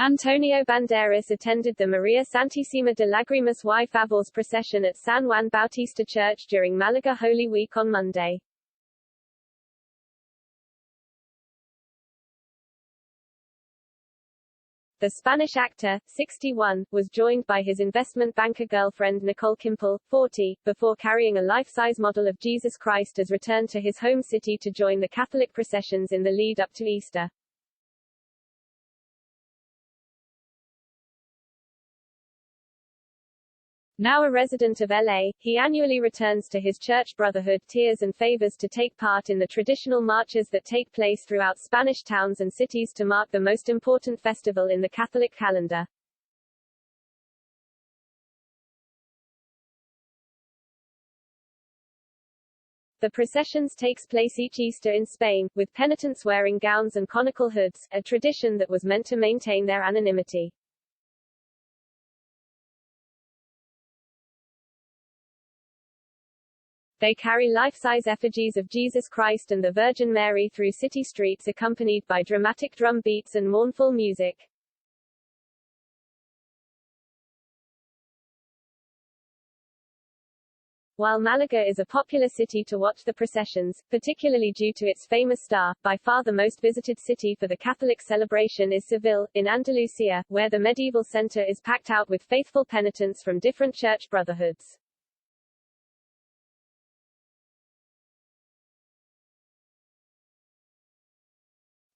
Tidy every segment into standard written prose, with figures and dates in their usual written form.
Antonio Banderas attended the Maria Santisima de Lagrimas y Favores procession at San Juan Bautista Church during Malaga Holy Week on Monday. The Spanish actor, 61, was joined by his investment banker girlfriend Nicole Kimpel, 40, before carrying a life-size model of Jesus Christ as returned to his home city to join the Catholic processions in the lead-up to Easter. Now a resident of LA, he annually returns to his church brotherhood, Tears and Favors, to take part in the traditional marches that take place throughout Spanish towns and cities to mark the most important festival in the Catholic calendar. The processions takes place each Easter in Spain, with penitents wearing gowns and conical hoods, a tradition that was meant to maintain their anonymity. They carry life-size effigies of Jesus Christ and the Virgin Mary through city streets accompanied by dramatic drum beats and mournful music. While Malaga is a popular city to watch the processions, particularly due to its famous star, by far the most visited city for the Catholic celebration is Seville, in Andalusia, where the medieval center is packed out with faithful penitents from different church brotherhoods.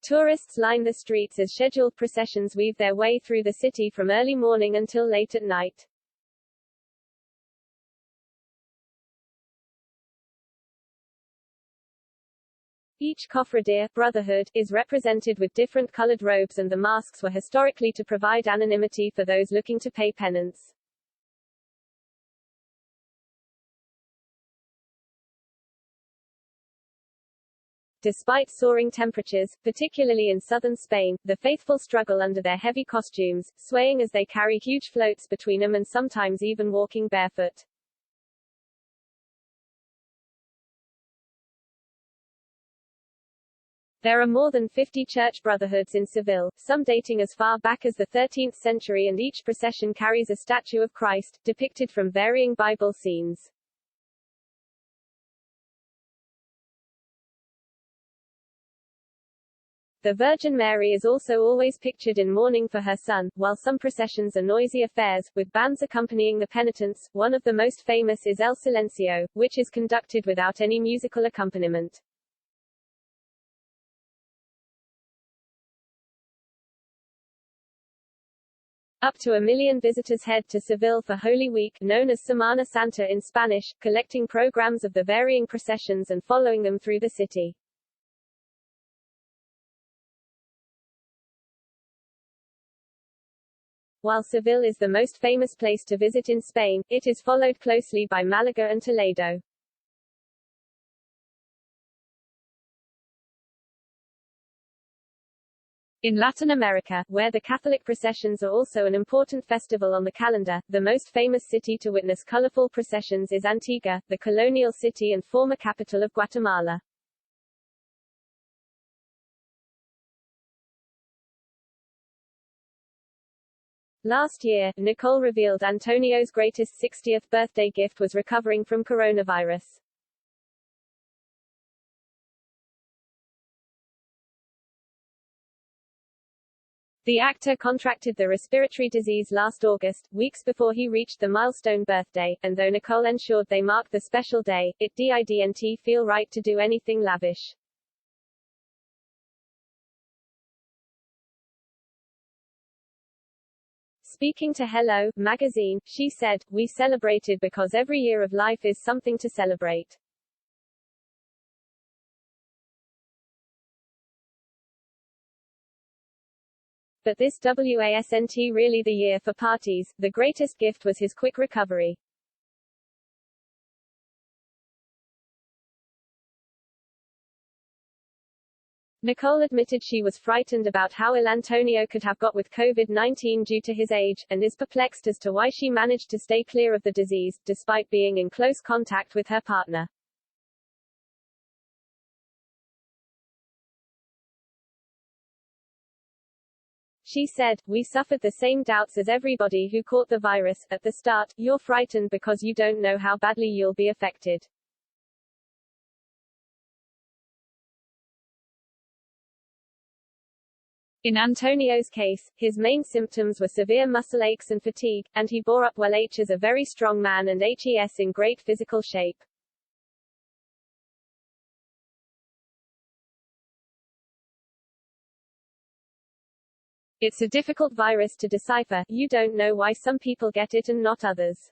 Tourists line the streets as scheduled processions weave their way through the city from early morning until late at night. Each cofradia, brotherhood, is represented with different colored robes, and the masks were historically to provide anonymity for those looking to pay penance. Despite soaring temperatures, particularly in southern Spain, the faithful struggle under their heavy costumes, swaying as they carry huge floats between them and sometimes even walking barefoot. There are more than 50 church brotherhoods in Seville, some dating as far back as the 13th century, and each procession carries a statue of Christ, depicted from varying Bible scenes. The Virgin Mary is also always pictured in mourning for her son, while some processions are noisy affairs, with bands accompanying the penitents. One of the most famous is El Silencio, which is conducted without any musical accompaniment. Up to 1 million visitors head to Seville for Holy Week, known as Semana Santa in Spanish, collecting programs of the varying processions and following them through the city. While Seville is the most famous place to visit in Spain, it is followed closely by Malaga and Toledo. In Latin America, where the Catholic processions are also an important festival on the calendar, the most famous city to witness colorful processions is Antigua, the colonial city and former capital of Guatemala. Last year, Nicole revealed Antonio's greatest 60th birthday gift was recovering from coronavirus. The actor contracted the respiratory disease last August, weeks before he reached the milestone birthday, and though Nicole ensured they marked the special day, it didn't feel right to do anything lavish. Speaking to Hello magazine, she said, "We celebrated because every year of life is something to celebrate." But this wasn't really the year for parties. The greatest gift was his quick recovery. Nicole admitted she was frightened about how ill Antonio could have got with COVID-19 due to his age, and is perplexed as to why she managed to stay clear of the disease, despite being in close contact with her partner. She said, "We suffered the same doubts as everybody who caught the virus. At the start, you're frightened because you don't know how badly you'll be affected. In Antonio's case, his main symptoms were severe muscle aches and fatigue, and he bore up well. H is a very strong man and HES in great physical shape. It's a difficult virus to decipher. You don't know why some people get it and not others.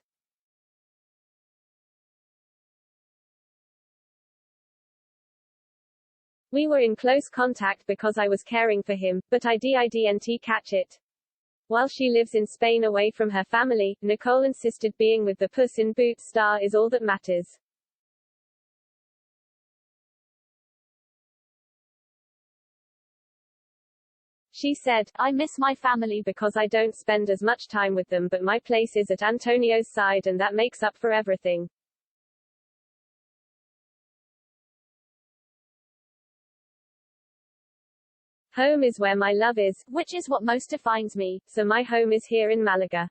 We were in close contact because I was caring for him, but I didn't catch it. While she lives in Spain away from her family, Nicole insisted being with the Puss in Boots star is all that matters. She said, "I miss my family because I don't spend as much time with them, but my place is at Antonio's side and that makes up for everything. Home is where my love is, which is what most defines me, so my home is here in Malaga."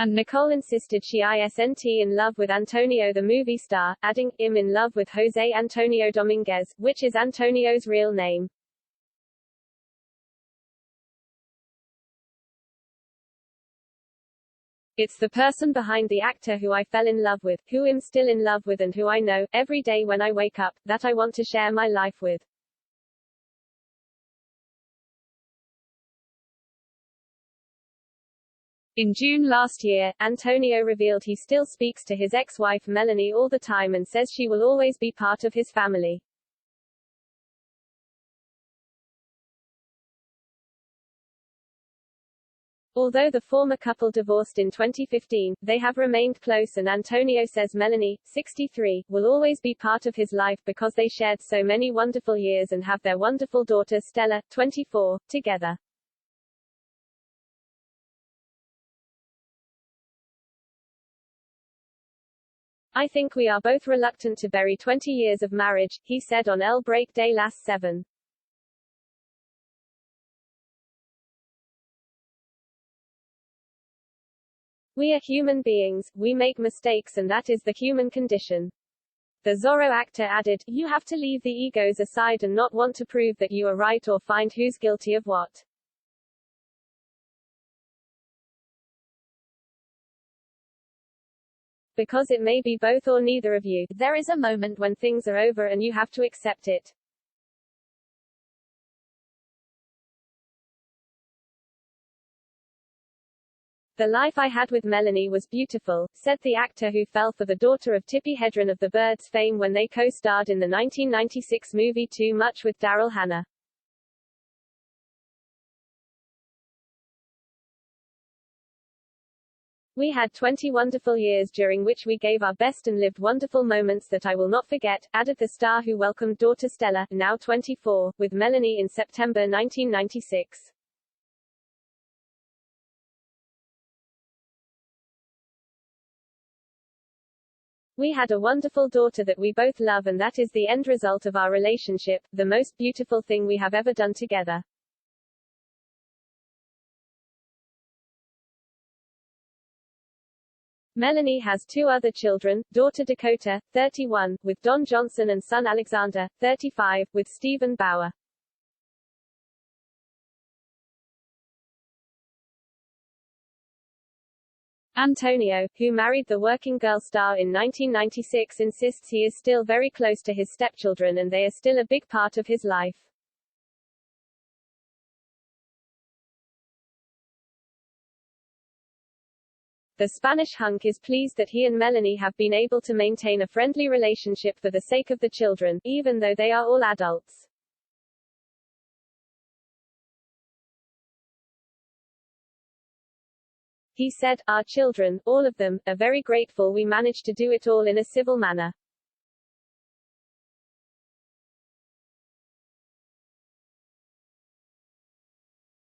And Nicole insisted she isn't in love with Antonio the movie star, adding, "I'm in love with Jose Antonio Dominguez, which is Antonio's real name." It's the person behind the actor who I fell in love with, who I'm still in love with and who I know, every day when I wake up, that I want to share my life with. In June last year, Antonio revealed he still speaks to his ex-wife Melanie all the time and says she will always be part of his family. Although the former couple divorced in 2015, they have remained close and Antonio says Melanie, 63, will always be part of his life because they shared so many wonderful years and have their wonderful daughter Stella, 24, together. "I think we are both reluctant to bury 20 years of marriage," he said on El Break de las 7. "We are human beings, we make mistakes and that is the human condition." The Zorro actor added, "You have to leave the egos aside and not want to prove that you are right or find who's guilty of what. Because it may be both or neither of you. There is a moment when things are over and you have to accept it." "The life I had with Melanie was beautiful," said the actor who fell for the daughter of Tippi Hedren of the Birds fame when they co-starred in the 1996 movie Too Much with Daryl Hannah. "We had 20 wonderful years during which we gave our best and lived wonderful moments that I will not forget," added the star who welcomed daughter Stella, now 24, with Melanie in September 1996. "We had a wonderful daughter that we both love and that is the end result of our relationship, the most beautiful thing we have ever done together." Melanie has two other children, daughter Dakota, 31, with Don Johnson and son Alexander, 35, with Stephen Bauer. Antonio, who married the working girl star in 1996, insists he is still very close to his stepchildren and they are still a big part of his life. The Spanish hunk is pleased that he and Melanie have been able to maintain a friendly relationship for the sake of the children, even though they are all adults. He said, "Our children, all of them, are very grateful we managed to do it all in a civil manner.